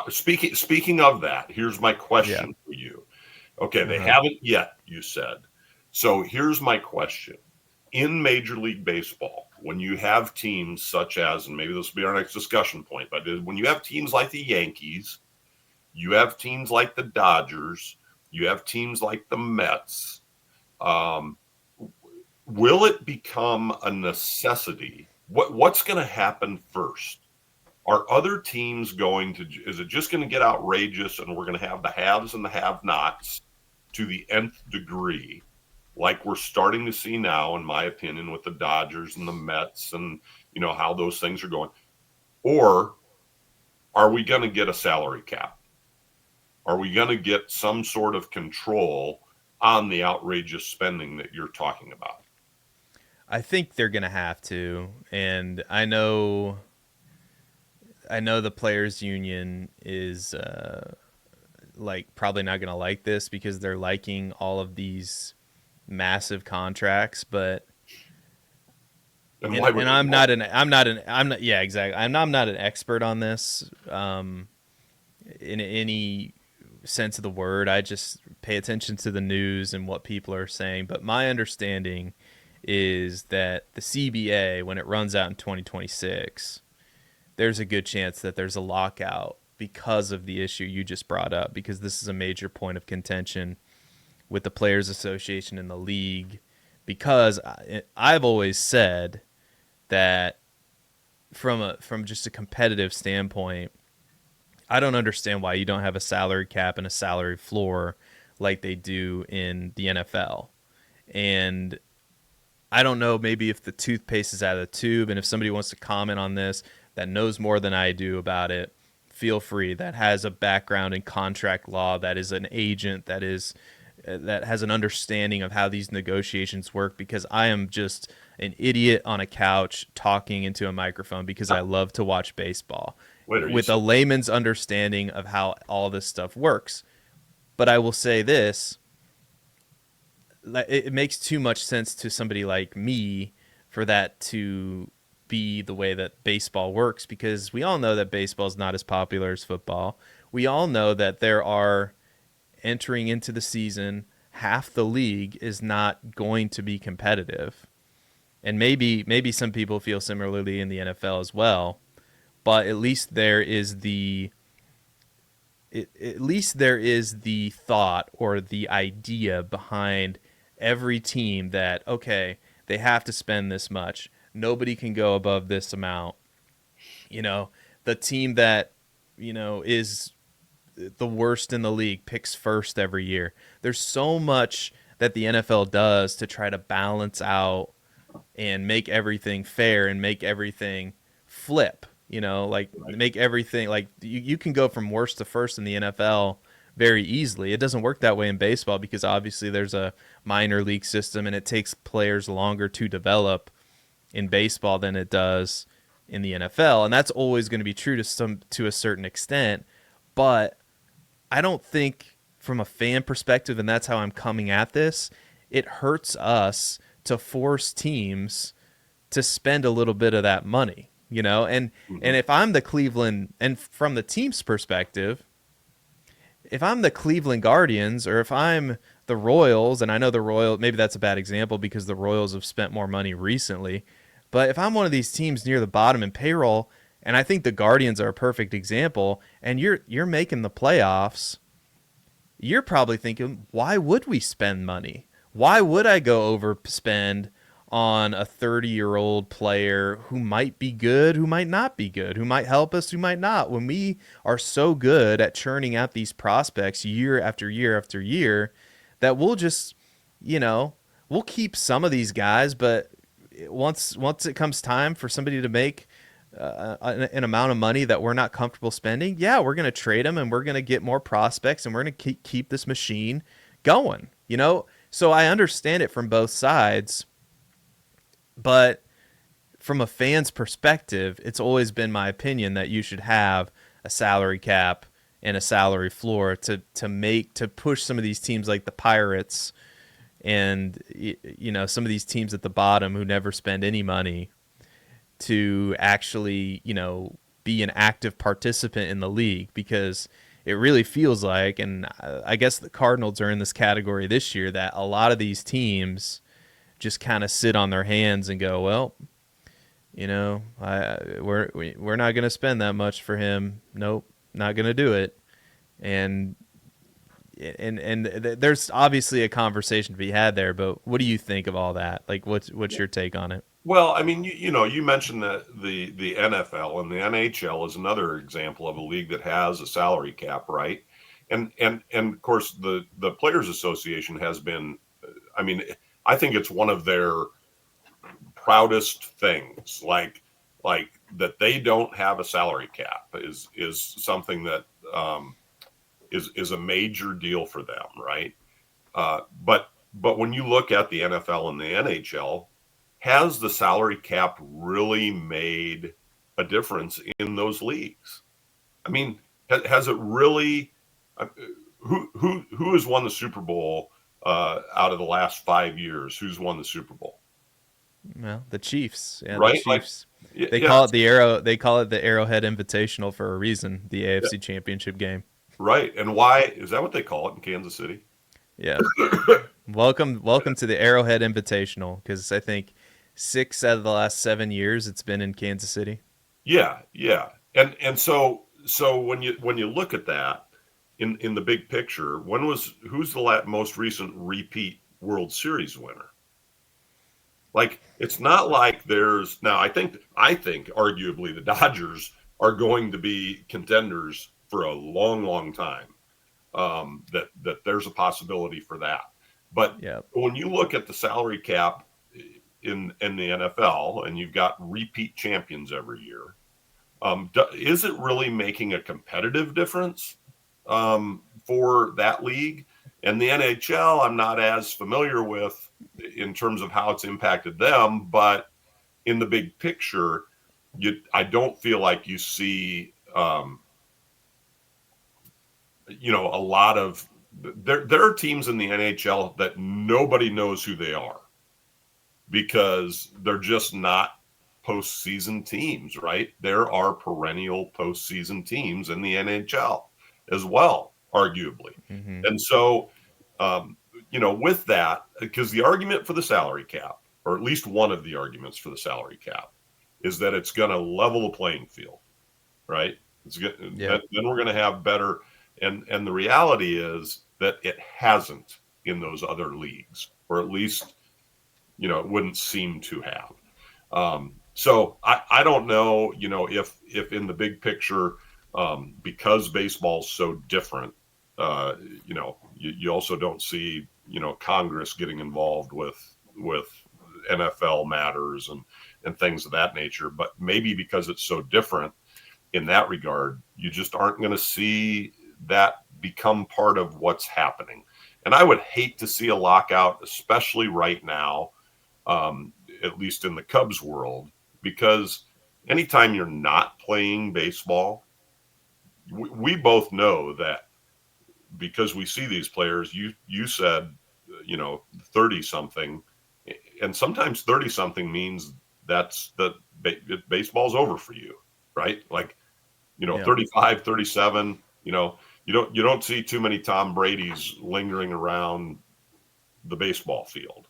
Speaking of that, here's my Yeah. question for you. Okay, they Uh-huh. haven't yet, you said. So here's my question. In Major League Baseball, when you have teams such as, and maybe this will be our next discussion point, but when you have teams like the Yankees, you have teams like the Dodgers, you have teams like the Mets, um, will it become a necessity? What's going to happen first? Are other teams going to, is it just going to get outrageous and we're going to have the haves and the have nots to the nth degree, like we're starting to see now, in my opinion, with the Dodgers and the Mets and, how those things are going? Or are we going to get a salary cap? Are we going to get some sort of control on the outrageous spending that you're talking about? I think they're gonna have to, and I know the players' union is like probably not gonna like this because they're liking all of these massive contracts, but And and why would and they I'm want not an I'm not an I'm not yeah exactly I'm not an expert on this in any sense of the word. I just pay attention to the news and what people are saying. But my understanding is that the CBA, when it runs out in 2026, there's a good chance that there's a lockout because of the issue you just brought up, because this is a major point of contention with the Players Association and the league. Because I've always said that from just a competitive standpoint, I don't understand why you don't have a salary cap and a salary floor like they do in the NFL. And I don't know, maybe if the toothpaste is out of the tube, and if somebody wants to comment on this that knows more than I do about it, feel free. That has a background in contract law, that is an agent, that has an understanding of how these negotiations work, because I am just an idiot on a couch talking into a microphone because I love to watch baseball Wait, are you with a layman's understanding of how all this stuff works. But I will say this, it makes too much sense to somebody like me for that to be the way that baseball works, because we all know that baseball is not as popular as football. We all know that there are, entering into the season, half the league is not going to be competitive. And maybe some people feel similarly in the NFL as well, but at least there is the thought or the idea behind every team that, okay, they have to spend this much. Nobody can go above this amount. You know, the team that, is the worst in the league picks first every year. There's so much that the NFL does to try to balance out and make everything fair and make everything flip. Like right? make everything like you can go from worst to first in the NFL very easily. It doesn't work that way in baseball because obviously there's a minor league system and it takes players longer to develop in baseball than it does in the NFL, and that's always going to be true to a certain extent. But I don't think from a fan perspective, and that's how I'm coming at this, it hurts us to force teams to spend a little bit of that money, and Mm-hmm. if I'm the Cleveland, and from the team's perspective, if I'm the Cleveland Guardians or if I'm the Royals, and I know the Royals, maybe that's a bad example because the Royals have spent more money recently, but if I'm one of these teams near the bottom in payroll, and I think the Guardians are a perfect example, and you're making the playoffs, you're probably thinking, why would we spend money? Why would I go overspend on a 30-year-old player who might be good, who might not be good, who might help us, who might not, when we are so good at churning out these prospects year after year after year that we'll just, you know, we'll keep some of these guys, but once it comes time for somebody to make an amount of money that we're not comfortable spending, yeah, we're going to trade them and we're going to get more prospects and we're going to keep this machine going, So I understand it from both sides, but from a fan's perspective, it's always been my opinion that you should have a salary cap and a salary floor to push some of these teams like the Pirates and some of these teams at the bottom who never spend any money to actually be an active participant in the league, because it really feels like, and I guess the Cardinals are in this category this year, that a lot of these teams just kind of sit on their hands and go, well, we're not going to spend that much for him. Nope, not going to do it. And there's obviously a conversation to be had there, but what do you think of all that? Like, what's your take on it? Well, I mean, you mentioned that the NFL and the NHL is another example of a league that has a salary cap, right? And of course the Players Association has been, I mean, I think it's one of their proudest things, like that they don't have a salary cap is something that is a major deal for them, right? But when you look at the NFL and the NHL, has the salary cap really made a difference in those leagues? I mean, has it really? uh, who has won the Super Bowl out of the last 5 years? Who's won the Super Bowl? Well, the Chiefs. Yeah, the Right? Like, Chiefs. They yeah, call it the Arrow. They call it the Arrowhead Invitational for a reason. The yeah, AFC Championship game. right. And why is that what they call it in Kansas City? Yeah. Welcome to the Arrowhead Invitational, because I think 6 out of the last 7 years it's been in Kansas City. Yeah, yeah. And so when you look at that in the big picture, who's the most recent repeat World Series winner? Like, it's not like there's now. I think arguably the Dodgers are going to be contenders for a long, long time. That there's a possibility for that. But Yeah. when you look at the salary cap in the NFL, and you've got repeat champions every year, is it really making a competitive difference for that league? And the NHL, I'm not as familiar with in terms of how it's impacted them, but in the big picture, I don't feel like you see, a lot of there are teams in the NHL that nobody knows who they are because they're just not postseason teams, right? There are perennial postseason teams in the NHL as well, arguably. Mm-hmm. And so, with that, because the argument for the salary cap, or at least one of the arguments for the salary cap, is that it's going to level the playing field, right? Yeah. Then we're going to have better. And the reality is that it hasn't in those other leagues, or at least, it wouldn't seem to have. So I don't know, if in the big picture, because baseball's so different, you also don't see, Congress getting involved with NFL matters and things of that nature. But maybe because it's so different in that regard, you just aren't going to see that become part of what's happening. And I would hate to see a lockout, especially right now, at least in the Cubs world, because anytime you're not playing baseball, we both know that, because we see these players. You said, 30 something, and sometimes 30 something means that's baseball's over for you, right? Like, Yeah. 35, 37, you don't see too many Tom Brady's lingering around the baseball field,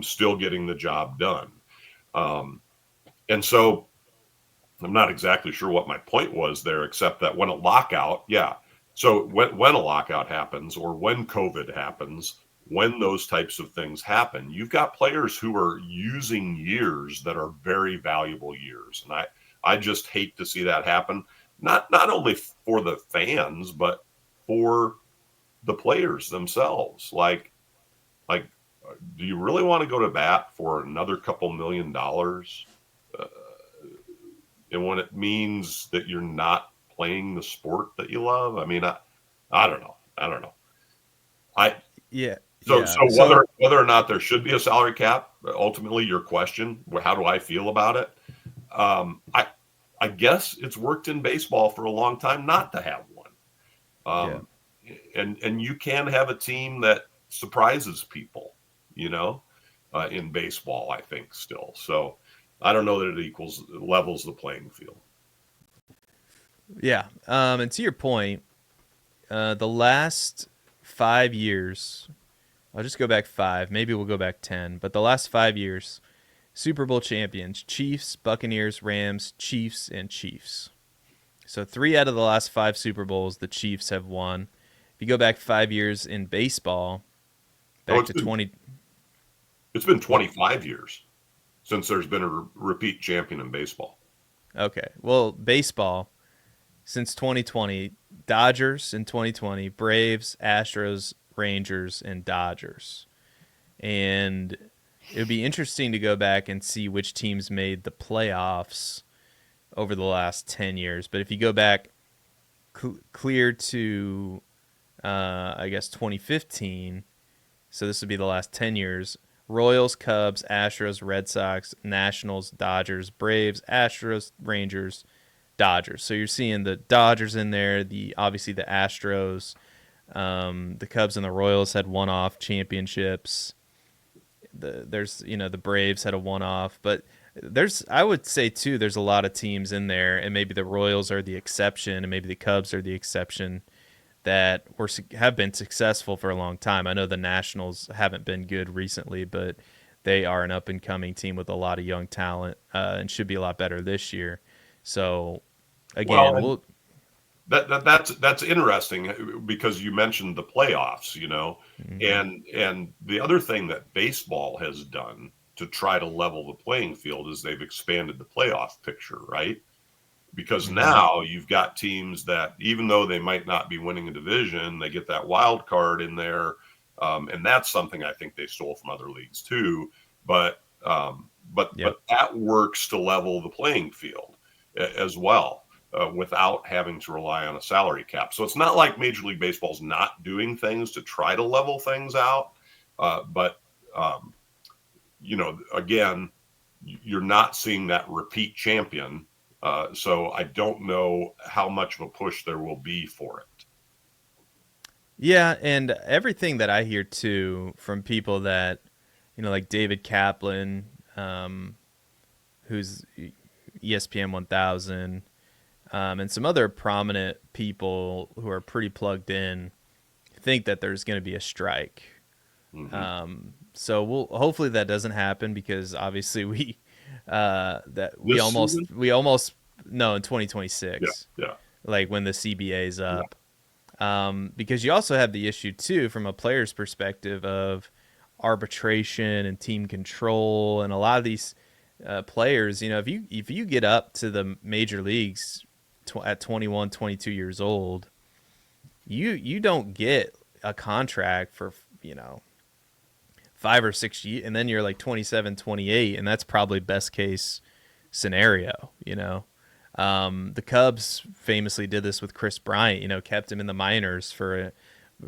still getting the job done. And so I'm not exactly sure what my point was there, except that when a lockout, yeah. So when a lockout happens, or when COVID happens, when those types of things happen, you've got players who are using years that are very valuable years. And I just hate to see that happen. Not only for the fans, but for the players themselves. Like, do you really want to go to bat for another couple $1,000,000? Uh, and when it means that you're not playing the sport that you love, I mean, I don't know. I don't know. I Yeah. so Yeah. so whether or not there should be a salary cap, ultimately your question, how do I feel about it? I guess it's worked in baseball for a long time not to have one. Yeah. And you can have a team that surprises people, in baseball, I think still. So I don't know that it levels the playing field. Yeah. And to your point, the last 5 years, I'll just go back five. Maybe we'll go back 10. But the last 5 years, Super Bowl champions: Chiefs, Buccaneers, Rams, Chiefs, and Chiefs. So 3 out of the last five Super Bowls, the Chiefs have won. If you go back 5 years in baseball, Oh, back to 20. it's been What? 25 years since there's been a repeat champion in baseball. Okay. Well, baseball, since 2020, Dodgers in 2020, Braves, Astros, Rangers, and Dodgers. And it would be interesting to go back and see which teams made the playoffs over the last 10 years. But if you go back clear to, I guess, 2015, so this would be the last 10 years: Royals, Cubs, Astros, Red Sox, Nationals, Dodgers, Braves, Astros, Rangers, Dodgers. So you're seeing the Dodgers in there, the obviously the Astros, the Cubs and the Royals had one-off championships. There's the Braves had a one-off, but I would say too there's a lot of teams in there, and maybe the Royals are the exception, and maybe the Cubs are the exception that have been successful for a long time. I know the Nationals haven't been good recently, but they are an up and coming team with a lot of young talent, and should be a lot better this year. So Well, again, and we'll that's interesting because you mentioned the playoffs, mhm. and the other thing that baseball has done to try to level the playing field is they've expanded the playoff picture, right? Because Mhm. now you've got teams that even though they might not be winning a division, they get that wild card in there, and that's something I think they stole from other leagues too. But Yep. that works to level the playing field as well. Without having to rely on a salary cap. So it's not like Major League Baseball's not doing things to try to level things out. But, um, again, you're not seeing that repeat champion. So I don't know how much of a push there will be for it. Yeah, and everything that I hear too from people that like David Kaplan, who's ESPN 1000, and some other prominent people who are pretty plugged in, think that there's going to be a strike. Mm-hmm. So we'll hopefully that doesn't happen, because obviously that we This almost season? we almost no in Yeah, 2026, yeah, like when the CBA is yeah. up. Because you also have the issue too from a player's perspective of arbitration and team control, and a lot of these players, if you get up to the major leagues at 21, 22 years old, you don't get a contract for 5 or 6 years, and then you're like 27, 28, and that's probably best case scenario. The Cubs famously did this with Chris Bryant, kept him in the minors for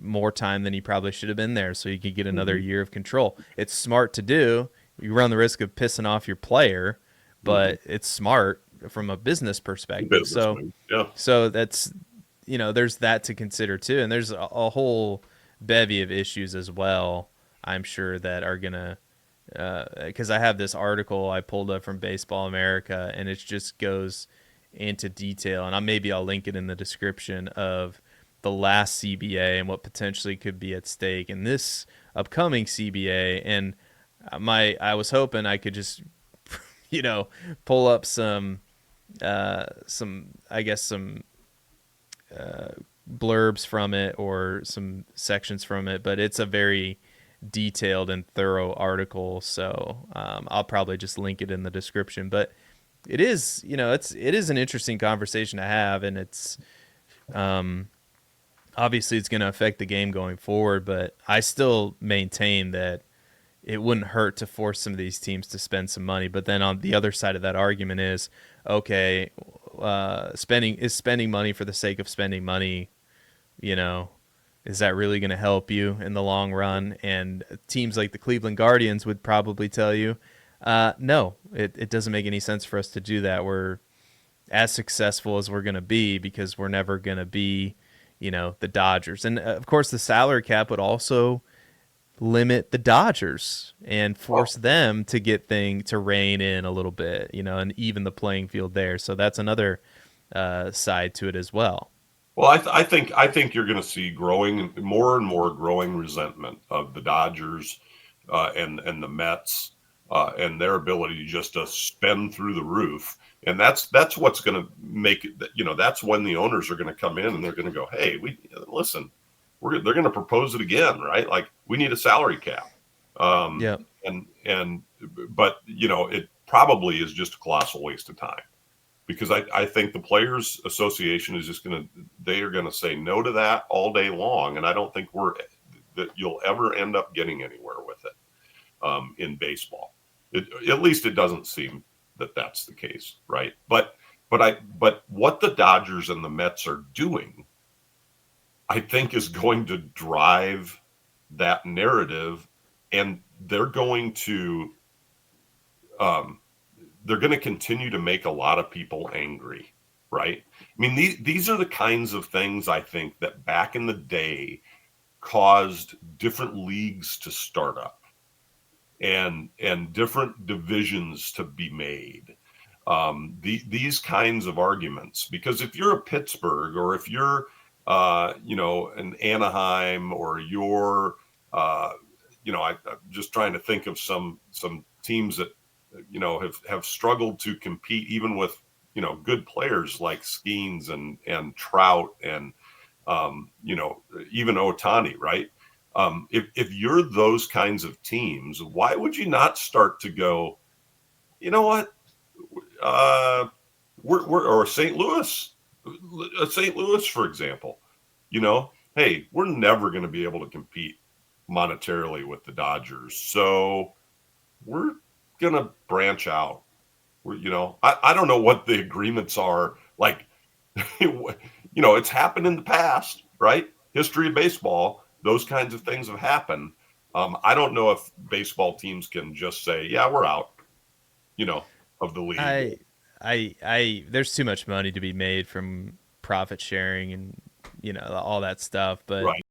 more time than he probably should have been there, so he could get another Mm-hmm. year of control. It's smart to do. You run the risk of pissing off your player, Mm-hmm. but it's smart from a business The perspective. business So, move. Yeah. so that's there's that to consider too, and there's a whole bevy of issues as well. I'm sure that are gonna because I have this article I pulled up from Baseball America, and it just goes into detail, and maybe I'll link it in the description of the last CBA and what potentially could be at stake in this upcoming CBA. And I was hoping I could just pull up some I guess some blurbs from it or some sections from it, but it's a very detailed and thorough article. So I'll probably just link it in the description. But it is, it is an interesting conversation to have, and it's obviously it's going to affect the game going forward. But I still maintain that it wouldn't hurt to force some of these teams to spend some money. But then on the other side of that argument is, okay, spending money for the sake of spending money, you know, is that really going to help you in the long run? And teams like the Cleveland Guardians would probably tell you, no, it doesn't make any sense for us to do that. We're as successful as we're going to be because we're never going to be, the Dodgers. And of course, the salary cap would also limit the Dodgers and Well, force them to get to rein in a little bit, and even the playing field there. So that's another side to it as well. Well, I think you're going to see growing more and more growing resentment of the Dodgers and the Mets and their ability just to spend through the roof, and that's what's going to make it. You know, that's when the owners are going to come in and they're going to go, "Hey, we listen, they're going to propose it again, right? Like we need a salary cap." Um, Yep. and but you know, it probably is just a colossal waste of time because I think the Players Association is just going to they are going to say no to that all day long, and I don't think that you'll ever end up getting anywhere with it in baseball. At least it doesn't seem that that's the case, right? But what the Dodgers and the Mets are doing, I think, is going to drive that narrative, and um, they're going to continue to make a lot of people angry, right? I mean, these are the kinds of things I think that back in the day caused different leagues to start up and different divisions to be made. These kinds of arguments, because if you're a Pittsburgh or if you're, you know, an Anaheim or you're, you know, I'm just trying to think of some teams that you know have struggled to compete even with you know good players like Skeens and Trout and you know even Otani, right? If you're those kinds of teams, why would you not start to go? You know what? Uh, we're or St. Louis, for example. You know, hey, we're never going to be able to compete monetarily with the Dodgers, so we're gonna branch out. You know, I don't know what the agreements are like. You know, it's happened in the past, right? History of baseball, those kinds of things have happened. I don't know if baseball teams can just say, "Yeah, we're out," you know, of the league. I, there's too much money to be made from profit sharing and all that stuff. But Right.